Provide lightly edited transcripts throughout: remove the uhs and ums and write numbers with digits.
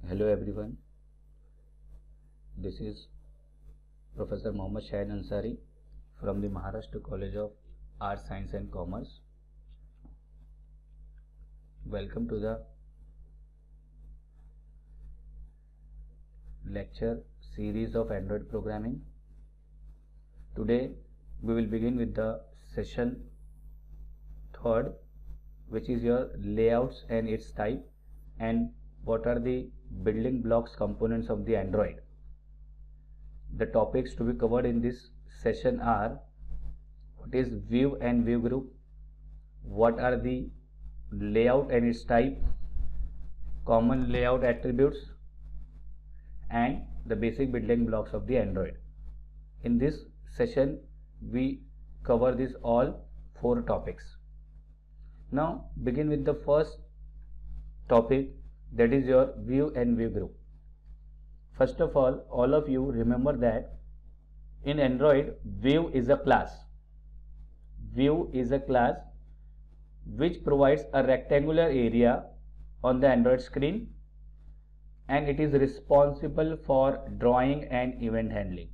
Hello everyone, this is Professor Mohammad Shahid Ansari from the Maharashtra College of Arts, Science and Commerce. Welcome to the lecture series of Android programming. Today we will begin with the session 3rd, which is your layouts and its type and what are the building blocks components of the Android. The topics to be covered in this session are: what is view and view group, what are the layout and its type, common layout attributes, and the basic building blocks of the Android. In this session we cover these all 4 topics. Now begin with the first topic, that is your view and view group. First of all of you remember that in Android, view is a class. View is a class which provides a rectangular area on the Android screen, and it is responsible for drawing and event handling.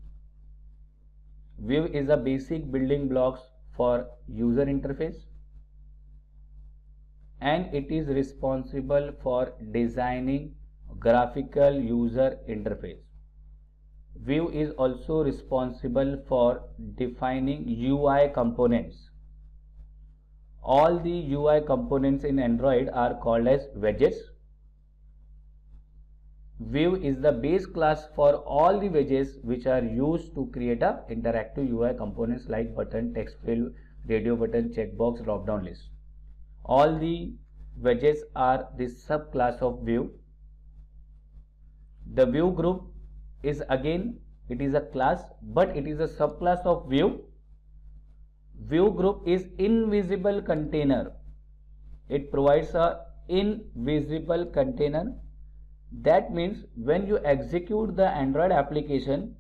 View is a basic building blocks for user interface, and it is responsible for designing graphical user interface. View is also responsible for defining UI components. All the UI components in Android are called as widgets. View is the base class for all the widgets which are used to create a interactive UI components like button, text field, radio button, checkbox, drop down list. All the widgets are the subclass of view. The view group is again, it is a class, but it is a subclass of view. View group is invisible container. It provides a invisible container. That means when you execute the Android application,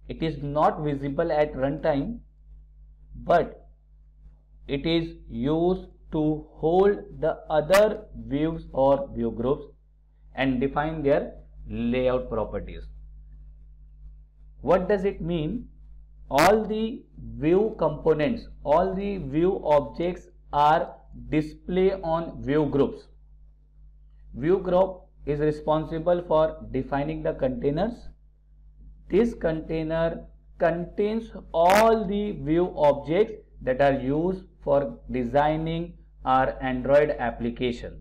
it is not visible at runtime, but it is used to hold the other views or view groups and define their layout properties. What does it mean? All the view components, all the view objects are displayed on view groups. View group is responsible for defining the containers. This container contains all the view objects that are used for designing our Android application.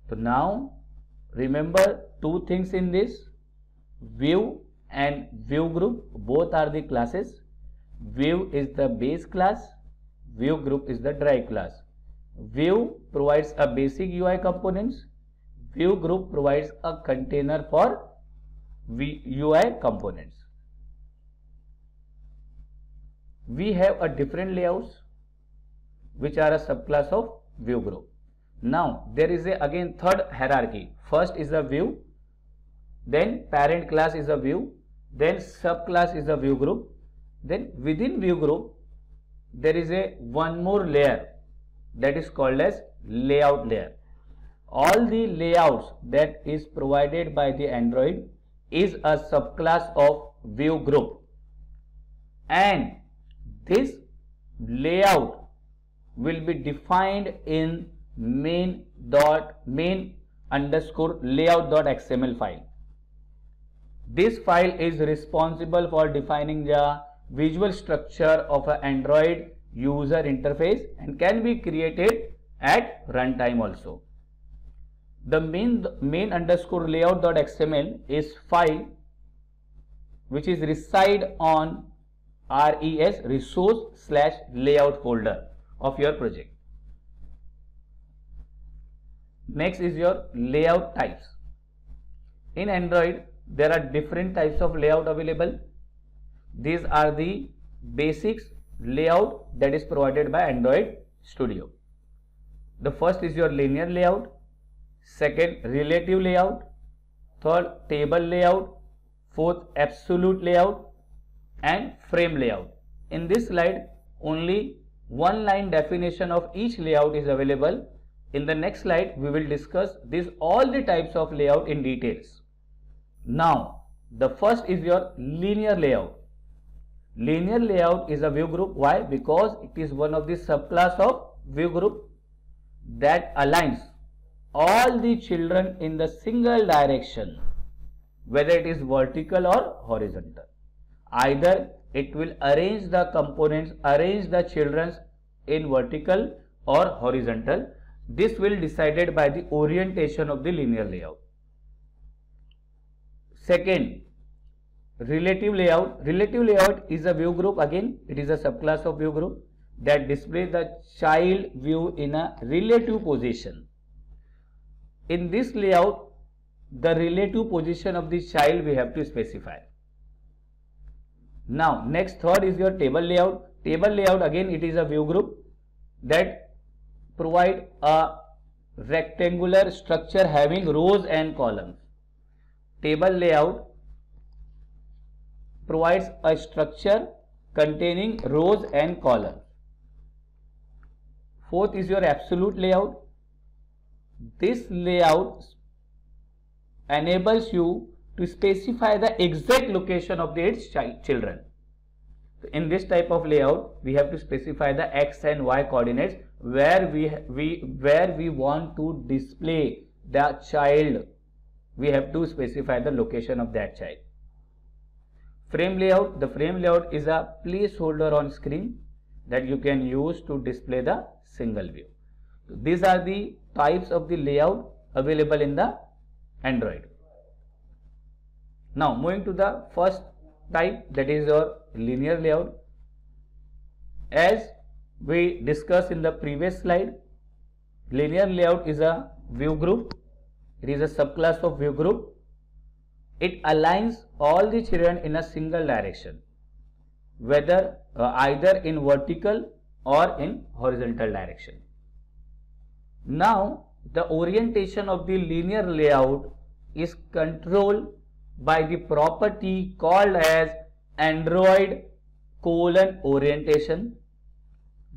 So now remember 2 things in this: view and view group, both are the classes. View is the base class, view group is the derived class. View provides a basic UI components, view group provides a container for UI components. We have a different layouts which are a subclass of view group. Now there is a again third hierarchy. First is a view, then parent class is a view, then subclass is a view group, then within view group there is a one more layer that is called as layout layer. All the layouts that is provided by the Android is a subclass of view group, and this layout will be defined in main_layout.xml file. This file is responsible for defining the visual structure of an Android user interface and can be created at runtime also. The main_layout.xml is file which is reside on resource/layout folder of your project. Next is your layout types. In Android there are different types of layout available. These are the basics layout that is provided by Android Studio. The first is your linear layout, second relative layout, third table layout, fourth absolute layout, and frame layout. In this slide only one line definition of each layout is available. In the next slide, we will discuss all the types of layout in details. Now, the first is your linear layout. Linear layout is a view group. Why? Because it is one of the subclass of view group that aligns all the children in the single direction, whether it is vertical or horizontal. Either it will arrange the components, arrange the children in vertical or horizontal. This will be decided by the orientation of the linear layout. Second, relative layout. Relative layout is a view group. Again, it is a subclass of view group that displays the child view in a relative position. In this layout, the relative position of the child we have to specify. Now, next, third is your table layout. Table layout, again, it is a view group that provide a rectangular structure having rows and columns. Table layout provides a structure containing rows and columns. Fourth is your absolute layout. This layout enables you to specify the exact location of its children. In this type of layout, we have to specify the x and y coordinates where we want to display the child. We have to specify the location of that child. Frame layout. The frame layout is a placeholder on screen that you can use to display the single view. So these are the types of the layout available in the Android. Now, moving to the first type, that is your linear layout. As we discussed in the previous slide, linear layout is a view group. It is a subclass of view group. It aligns all the children in a single direction, whether either in vertical or in horizontal direction. Now, the orientation of the linear layout is controlled by the property called as Android orientation.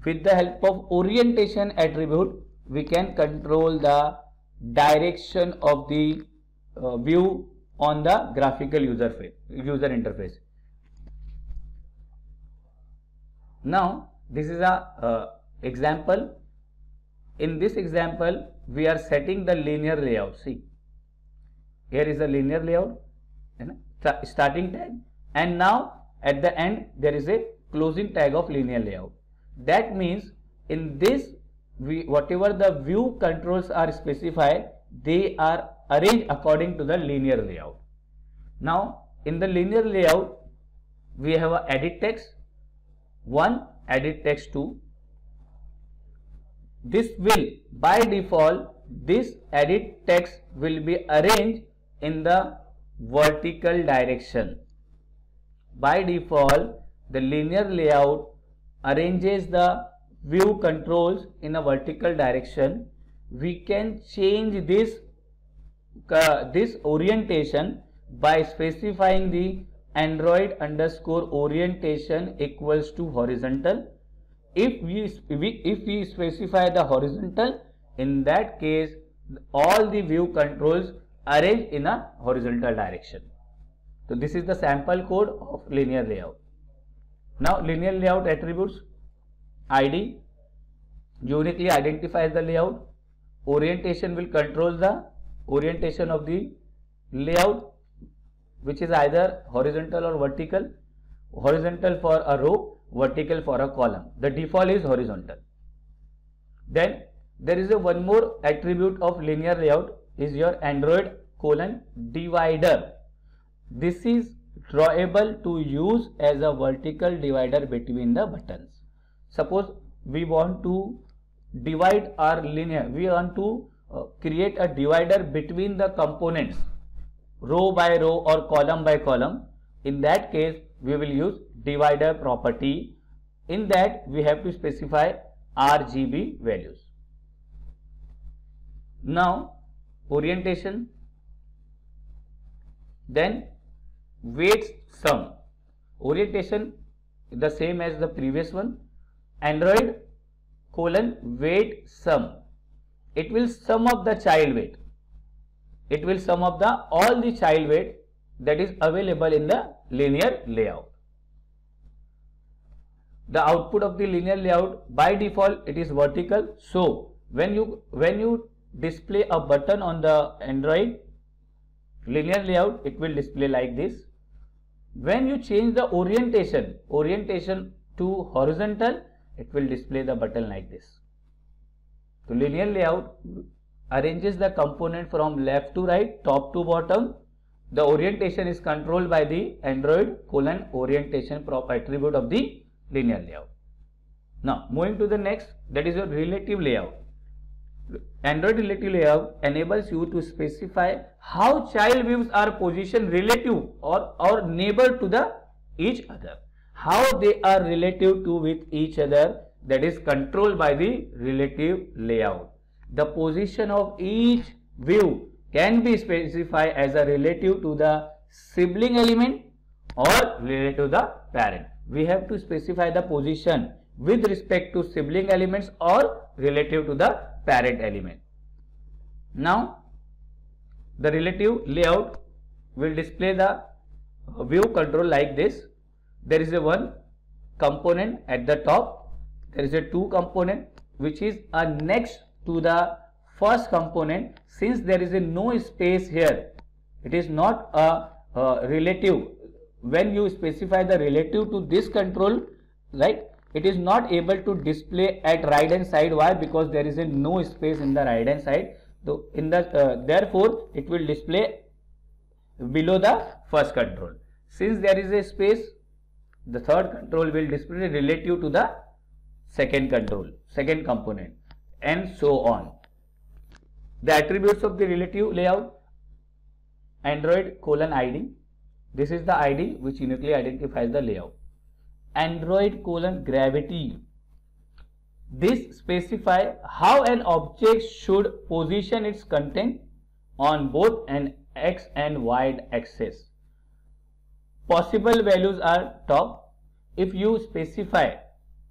With the help of orientation attribute, we can control the direction of the view on the graphical user interface. Now, this is a example. In this example, we are setting the linear layout. See, here is a linear layout, starting tag, and now at the end there is a closing tag of linear layout. That means in this, whatever the view controls are specified, they are arranged according to the linear layout. Now, in the linear layout, we have a edit text 1, edit text 2. This will, by default, this edit text will be arranged in the vertical direction. By default, the linear layout arranges the view controls in a vertical direction. We can change this orientation by specifying the Android_orientation equals to horizontal. If we specify the horizontal, in that case all the view controls arranged in a horizontal direction. So this is the sample code of linear layout. Now, linear layout attributes: ID uniquely identifies the layout. Orientation will control the orientation of the layout, which is either horizontal or vertical. Horizontal for a row, vertical for a column. The default is horizontal. Then there is one more attribute of linear layout, is your Android:divider. This is drawable to use as a vertical divider between the buttons. Suppose we want to divide our linear, we want to create a divider between the components, row by row or column by column. In that case, we will use divider property. In that, we have to specify RGB values. Now, orientation, then weights sum. Orientation the same as the previous one, Android:weight sum. it will sum up the child weight. It will sum up all the child weight that is available in the linear layout. The output of the linear layout, by default it is vertical. So when you display a button on the Android linear layout, it will display like this. When you change the orientation to horizontal, it will display the button like this. So linear layout arranges the component from left to right, top to bottom. The orientation is controlled by the Android orientation attribute of the linear layout. Now moving to the next, that is your relative layout. Android relative layout enables you to specify how child views are positioned relative or neighbor to each other. How they are relative to with each other, that is controlled by the relative layout. The position of each view can be specified as a relative to the sibling element or relative to the parent. We have to specify the position with respect to sibling elements or relative to the parent element. Now the relative layout will display the view control like this. There is a one component at the top, there is a two component which is a next to the first component. Since there is a no space here, it is not a relative. When you specify the relative to this control, right, it is not able to display at right hand side. Why? Because there is a no space in the right hand side. So in the therefore it will display below the first control. Since there is a space, the third control will display relative to the second component, and so on. The attributes of the relative layout: Android :ID. This is the ID which uniquely identifies the layout. Android :gravity. This specifies how an object should position its content on both an x and y axis. Possible values are top. If you specify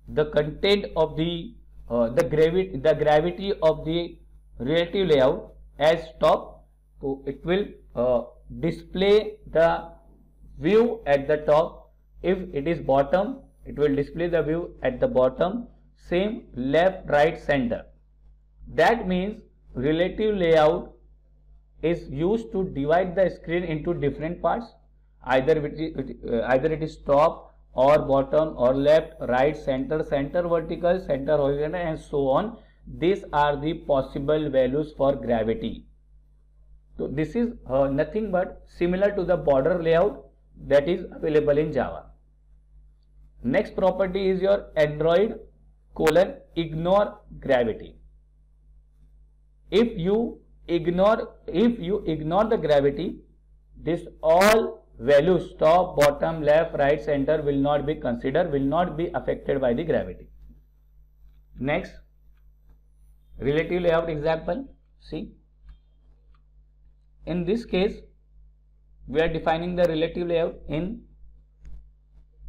the content of the gravity of the relative layout as top, so it will display the view at the top. If it is bottom, it will display the view at the bottom. Same left, right, center. That means relative layout is used to divide the screen into different parts. Either it is top or bottom or left, right, center vertical, center horizontal, and so on. These are the possible values for gravity. So this is nothing but similar to the border layout that is available in Java. Next property is your Android :ignore gravity. If you ignore the gravity, this all values top, bottom, left, right, center will not be considered, will not be affected by the gravity. Next, relative layout example. See, in this case we are defining the relative layout in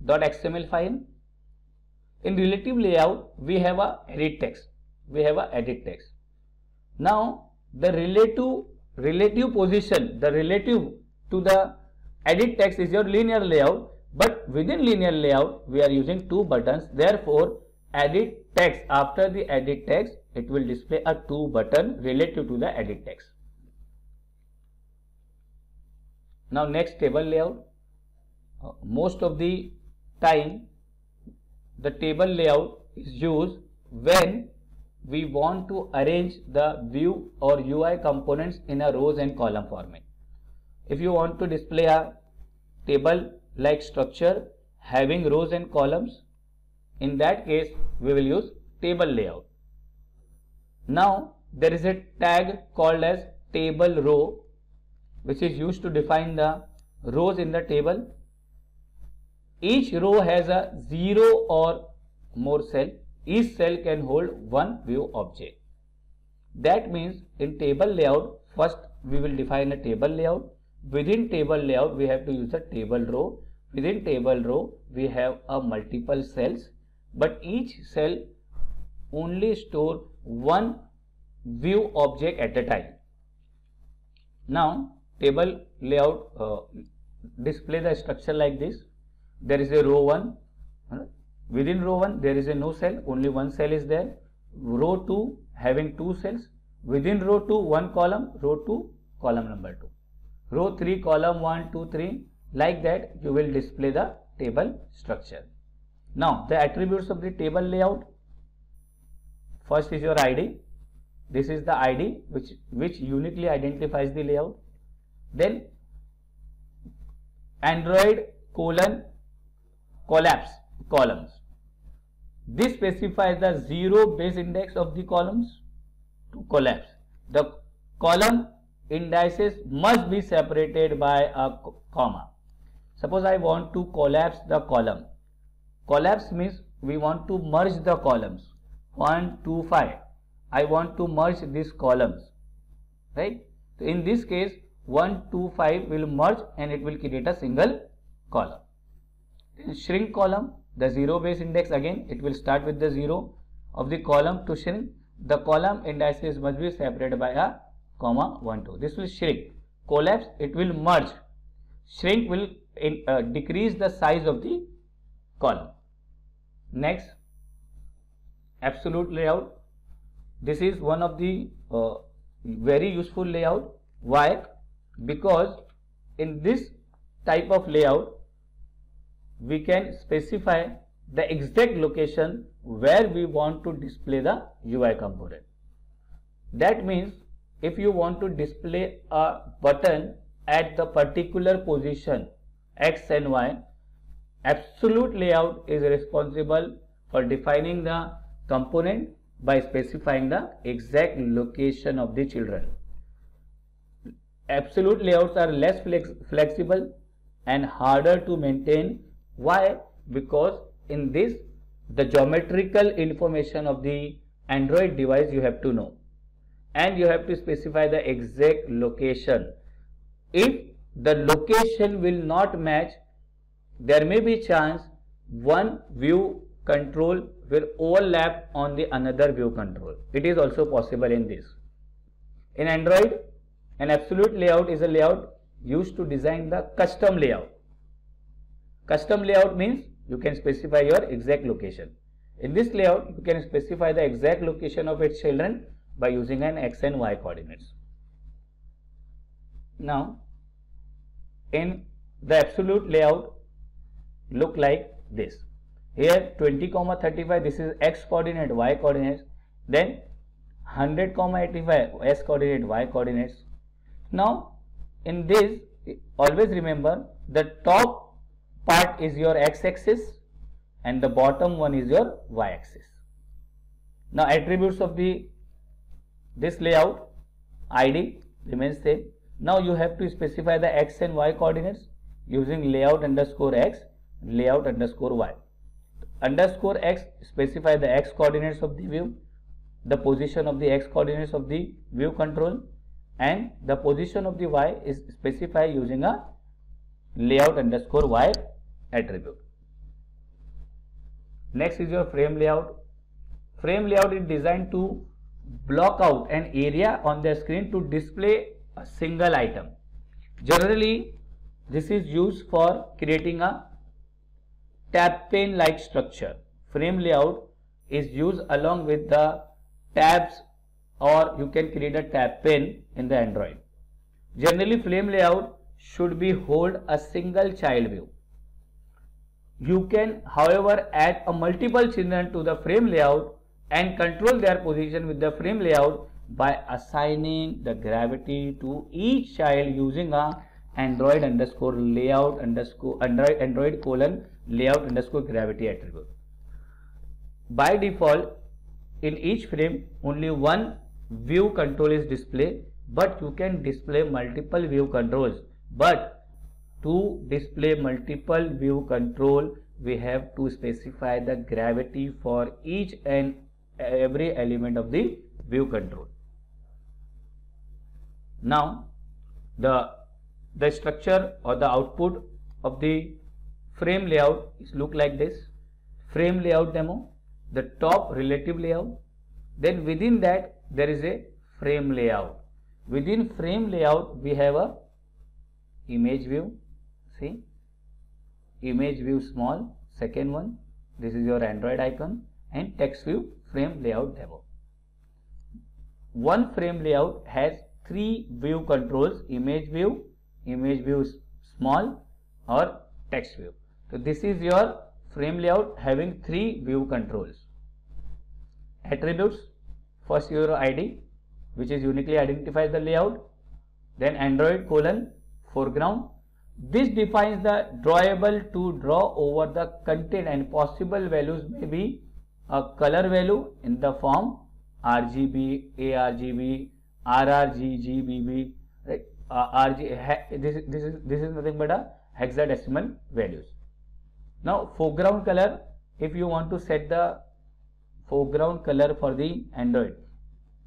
.xml file. In relative layout we have a edit text. Now the relative position, the relative to the edit text is your linear layout, but within linear layout we are using two buttons. Therefore edit text, after the edit text it will display a two button relative to the edit text. Now next, table layout. Most of the time the table layout is used when we want to arrange the view or UI components in a rows and column format. If you want to display a table like structure having rows and columns, in that case we will use table layout. Now there is a tag called as table row which is used to define the rows in the table. Each row has a 0 or more cell. Each cell can hold one view object. That means in table layout, first we will define a table layout. Within table layout we have to use a table row. Within table row we have a multiple cells, but each cell only store one view object at a time. Now table layout display the structure like this. There is a row 1. Within row 1 there is a no cell, only one cell is there. Row 2 having 2 cells. Within row 2 one column, row 2 column number 2. Row 3 column 1, 2, 3. Like that you will display the table structure. Now the attributes of the table layout. First is your ID. This is the ID which uniquely identifies the layout. Then Android collapse columns. This specifies the 0 base index of the columns to collapse. The column indices must be separated by a comma. Suppose I want to collapse the column. Collapse means we want to merge the columns 1, 2, 5. I want to merge these columns, right? So in this case 1, 2, 5 will merge and it will create a single column. Then shrink column, the 0 base index, again it will start with the 0 of the column. To shrink, the column indices must be separated by a comma 1, 2. This will shrink. Collapse, it will merge. Shrink will decrease the size of the column. Next, absolute layout. This is one of the very useful layout. Why? Because in this type of layout we can specify the exact location where we want to display the UI component. That means if you want to display a button at the particular position X and Y, absolute layout is responsible for defining the component by specifying the exact location of the children. Absolute layouts are less flexible and harder to maintain. Why? Because in this the geometrical information of the Android device you have to know, and you have to specify the exact location. If the location will not match, there may be chance one view control will overlap on the another view control. It is also possible in this. In Android, an absolute layout is a layout used to design the custom layout. Custom layout means you can specify your exact location. In this layout, you can specify the exact location of its children by using an X and Y coordinates. Now, in the absolute layout, look like this. Here 20,35, this is X coordinate, Y coordinates. Then 100,85, S coordinate, Y coordinates. Now, in this, always remember the top part is your X axis and the bottom one is your Y axis. Now, attributes of this layout, ID remains same. Now, you have to specify the X and Y coordinates using layout underscore X, layout underscore Y. Underscore X specify the X coordinates of the view, the position of the X coordinates of the view control, and the position of the Y is specified using a layout underscore Y attribute. Next is your frame layout. Frame layout is designed to block out an area on the screen to display a single item. Generally, this is used for creating a tab pane like structure. Frame layout is used along with the tabs, or you can create a tab pane in the Android. Generally, frame layout should be hold a single child view. You can, however, add a multiple children to the frame layout and control their position with the frame layout by assigning the gravity to each child using a Android underscore layout underscore Android colon layout underscore gravity attribute. By default, in each frame only one view control is displayed, but you can display multiple view controls. But to display multiple view control, we have to specify the gravity for each and every element of the view control. Now, the structure or the output of the frame layout is look like this. Frame layout demo, the top relative layout, then within that there is a frame layout. Within frame layout we have a image view, see, image view small, second one, this is your Android icon, and text view frame layout demo. One frame layout has 3 view controls: image view small, or text view. So this is your frame layout having 3 view controls. Attributes, first your ID, which is uniquely identifies the layout, then Android : foreground. This defines the drawable to draw over the content, and possible values may be a color value in the form RGB, ARGB, RRGGBB, right? This is nothing but a hexadecimal values. Now foreground color, if you want to set the foreground color for the Android,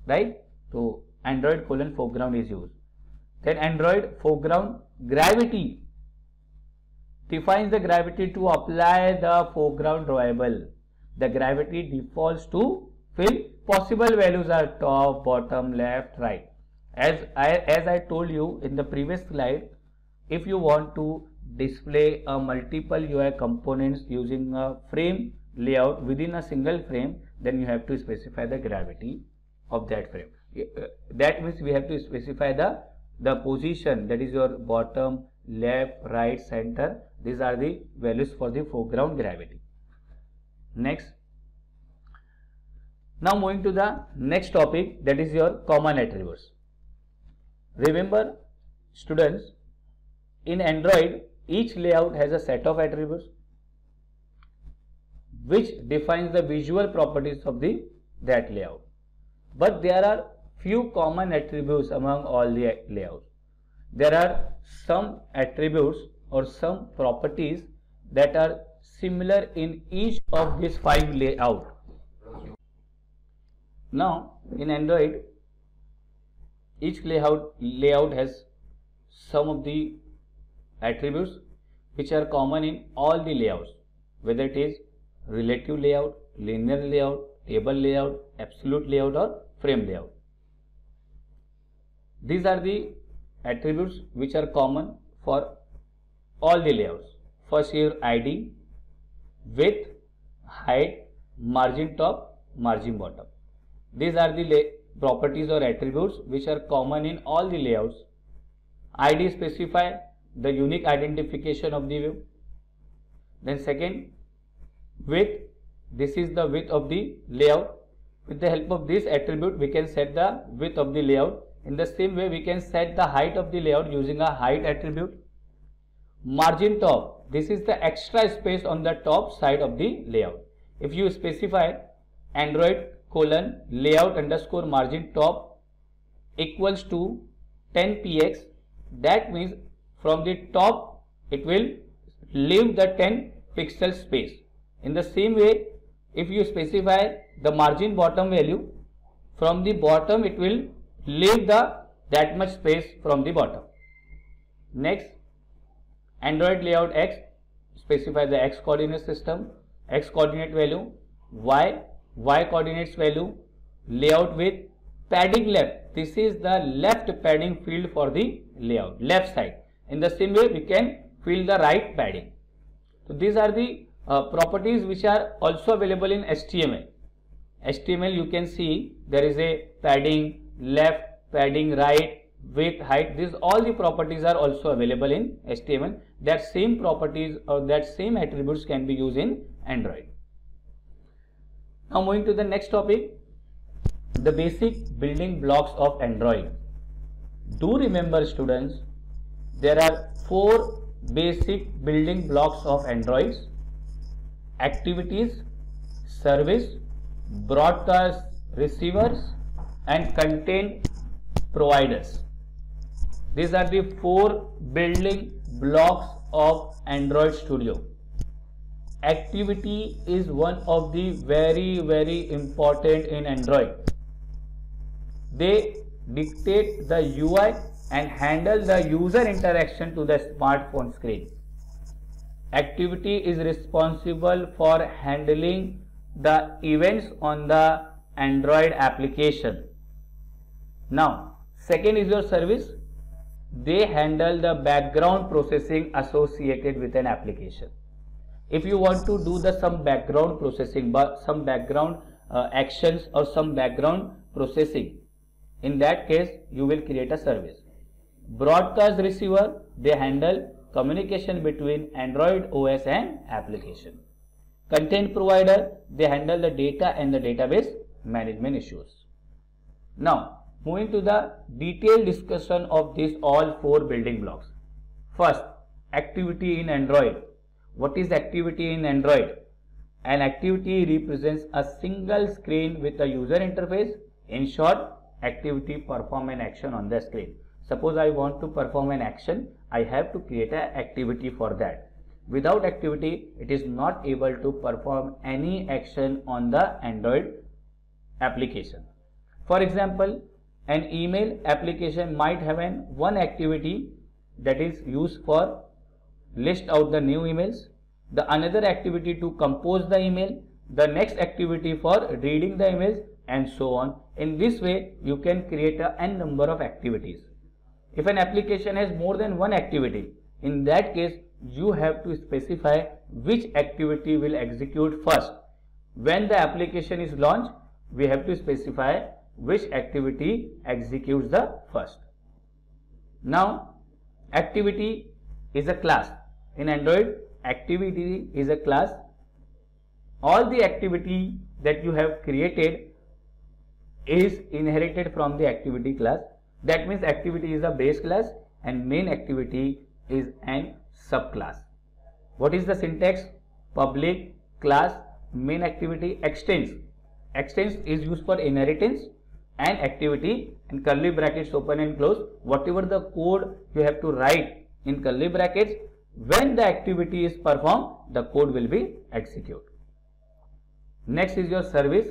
right? So Android : foreground is used. Then Android foreground gravity defines the gravity to apply the foreground drawable. The gravity defaults to fill. Possible values are top, bottom, left, right. As I told you in the previous slide, if you want to display a multiple UI components using a frame layout within a single frame, then you have to specify the gravity of that frame. That means we have to specify the position, that is your bottom, left, right, center. These are the values for the foreground gravity. Next, now moving to the next topic, that is your common attributes. Remember students, in Android each layout has a set of attributes which defines the visual properties of that layout. But there are few common attributes among all the layouts. There are some attributes or some properties that are similar in each of these 5 layouts. Now in Android, each layout has some of the attributes which are common in all the layouts, whether it is relative layout, linear layout, table layout, absolute layout, or frame layout. These are the attributes which are common for all the layouts. First, your ID, width, height, margin top, margin bottom. These are the properties or attributes which are common in all the layouts. ID specify the unique identification of the view. Then second, width, this is the width of the layout. With the help of this attribute we can set the width of the layout. In the same way we can set the height of the layout using a height attribute. Margin top, this is the extra space on the top side of the layout. If you specify Android : layout _ margin top equals to 10 px, that means from the top it will leave the 10 pixel space. In the same way, if you specify the margin bottom value, from the bottom it will leave that much space from the bottom. Next, Android layout X, specify the X coordinate system, X coordinate value, Y coordinates value, layout with padding left. This is the left padding field for the layout, left side. In the same way we can fill the right padding. So these are the properties which are also available in HTML. HTML you can see there is a padding left, padding right, width, height. These all the properties are also available in HTML. That same properties or that same attributes can be used in Android. Now moving to the next topic, the basic building blocks of Android. Do remember students, there are 4 basic building blocks of Androids: activities, service, broadcast receivers, and content providers. These are the 4 building blocks of Android Studio. Activity is one of the very important in Android. They dictate the UI and handle the user interaction to the smartphone screen. Activity is responsible for handling the events on the Android application. Now, second is your service. They handle the background processing associated with an application. If you want to do some background processing, some background actions or some background processing, in that case you will create a service. Broadcast receiver, they handle communication between Android OS and application. Content provider, they handle the data and the database management issues. Now, moving to the detailed discussion of these all four building blocks. First, activity in Android. What is activity in Android? An activity represents a single screen with a user interface. In short, activity perform an action on the screen. Suppose I want to perform an action, I have to create an activity for that. Without activity, it is not able to perform any action on the Android application. For example, an email application might have one activity that is used for list out the new emails, the another activity to compose the email, the next activity for reading the emails, and so on. In this way, you can create n number of activities. If an application has more than one activity, in that case, you have to specify which activity will execute first. When the application is launched, we have to specify which activity executes the first. Now, activity is a class. In Android, activity is a class. All the activity that you have created is inherited from the activity class. That means activity is a base class and main activity is an subclass. What is the syntax? Public, class, main activity, extends. Extends is used for inheritance and activity, and curly brackets open and close. Whatever the code you have to write in curly brackets, when the activity is performed, the code will be executed. Next is your service.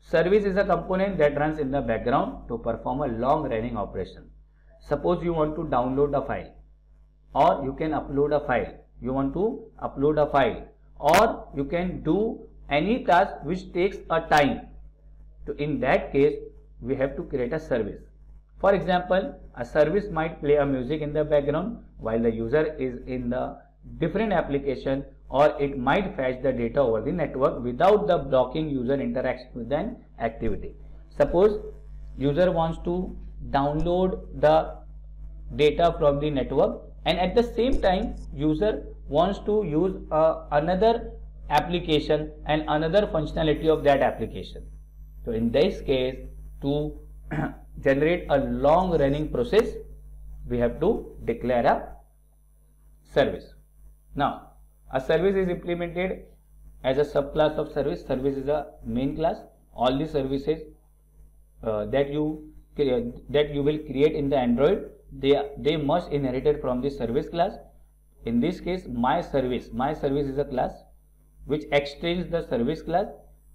Service is a component that runs in the background to perform a long running operation. Suppose you want to download a file, or you can upload a file. You want to upload a file, or you can do any task which takes a time. So in that case, we have to create a service. For example, a service might play a music in the background while the user is in the different application, or it might fetch the data over the network without the blocking user interaction with an activity. Suppose user wants to download the data from the network, and at the same time user wants to use another application and another functionality of that application. So in this case, to generate a long running process, we have to declare a service. Now, a service is implemented as a subclass of service. Service is a main class. All the services that you will create in the Android, they must inherited from the service class. In this case, my service is a class which extends the service class,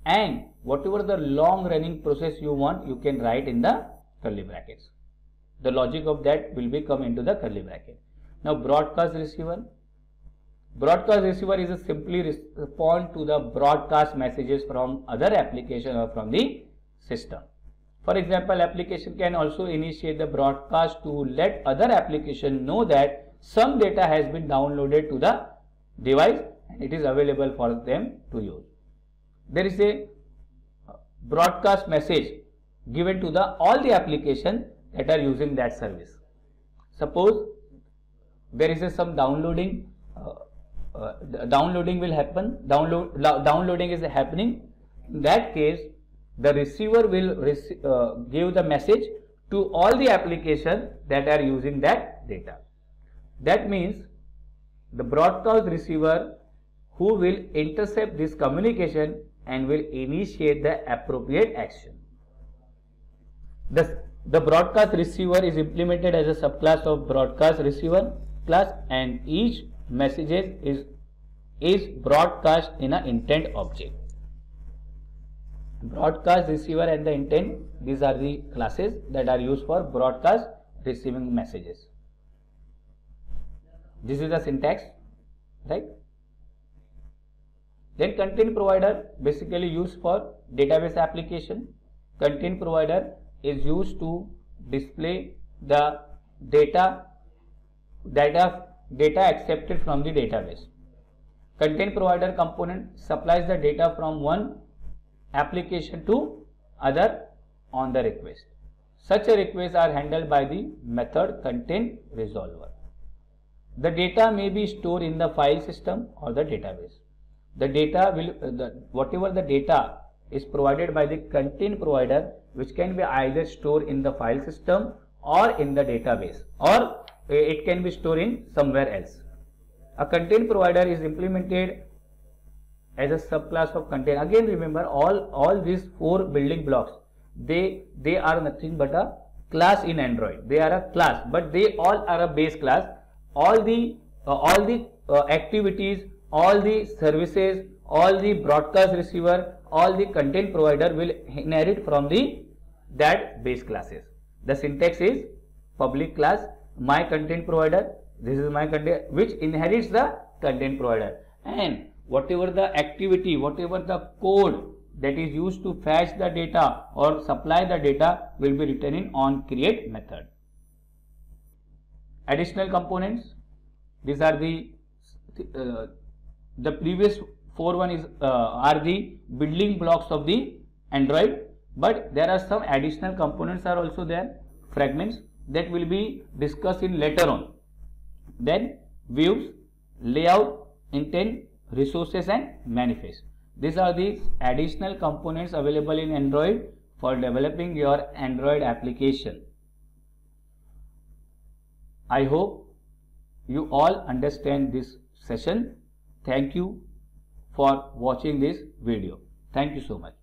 and whatever the long running process you want, you can write in the curly brackets. The logic of that will be come into the curly bracket. Now, broadcast receiver. Broadcast receiver is a simply respond to the broadcast messages from other application or from the system. For example, application can also initiate the broadcast to let other application know that some data has been downloaded to the device and it is available for them to use. There is a broadcast message given to all the application that are using that service. Suppose there is some downloading. Downloading will happen. Downloading is happening. In that case, the receiver will give the message to all the applications that are using that data. That means the broadcast receiver who will intercept this communication and will initiate the appropriate action. The broadcast receiver is implemented as a subclass of broadcast receiver class, and each messages is broadcast in an intent object. Broadcast receiver and the intent, these are the classes that are used for broadcast receiving messages. This is the syntax, right? Then content provider, basically used for database application. Content provider is used to display the data accepted from the database. Content provider component supplies the data from one application to other on the request. Such a requests are handled by the method content resolver. The data may be stored in the file system or the database. The data whatever the data is provided by the content provider, which can be either stored in the file system or in the database, or it can be stored in somewhere else. A content provider is implemented as a subclass of content. Again, remember all these 4 building blocks, they are nothing but a class in Android. They are a class, but they all are a base class. All the activities, all the services, all the broadcast receiver, all the content provider will inherit from that base classes. The syntax is public class, my content provider, this is my content, which inherits the content provider, and whatever the activity, whatever the code that is used to fetch the data or supply the data will be written in onCreate method. Additional components, these are the previous 4 are the building blocks of the Android, but there are some additional components are also there, fragments, that will be discussed in later on. Then views, layout, intent, resources and manifest. These are the additional components available in Android for developing your Android application. I hope you all understand this session. Thank you for watching this video. Thank you so much.